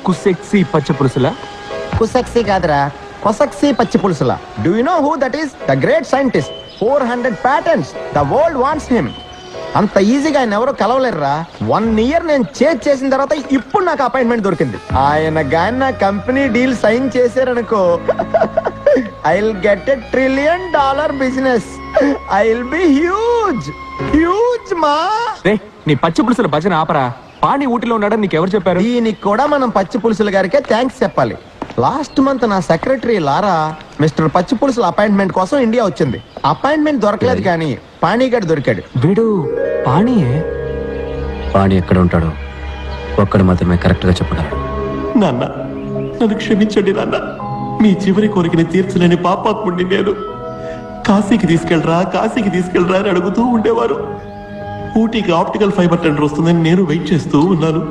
కుసెక్సీ పచ్చ పులుసులా? కుసక్సీ కాదురా, కొసక్సీ పచ్చి పులుసులా. Do you know who that is? The great scientist, 400 patents, the world wants him. అంత ఈజీగా ఆయన ఎవరో కలవలేరురా. 1 year నేను చేసిన తర్వాత ఇప్పుడు నాకు అపాయింట్మెంట్ దొరికింది. ఆయన గాని నా కంపెనీ డీల్ సైన్ చేశారనుకో, I will get $1 trillion business. I will be huge huge మా. రే, నీ పచ్చి పులుసుల భజన ఆపరా. పాణి ఊటీలో ఉన్నాడని నీకెవరు చెప్పారు? దీనికి కూడా మనం పచ్చి పులుసుల గారికే థ్యాంక్స్ చెప్పాలి. లాస్ట్ మంత్ నా సెక్రటరీ లారా మిస్టర్ పచ్చి పులుసుల అపాయింట్మెంట్ కోసం ఇండియా వచ్చింది. అపాయింట్మెంట్ దొరకలేదు కానీ పాణిగాడు దొరికాడు. వీడు పాణియే. పాణి ఎక్కడ ఉంటాడో ఒక్కడు మాత్రమే కరెక్ట్ గా చెప్పగలడు. నాన్న, నన్ను క్షమించండి నాన్న. మీ చివరి కోరికని తీర్చలేని పాపాత్ముడిని నేను. కాశీకి తీసుకెళ్ళరా అని అడుగుతూ ఉండేవారు. ఊటీకి ఆప్టికల్ ఫైబర్ టెండర్ వస్తుందని నేను వెయిట్ చేస్తూ ఉన్నాను.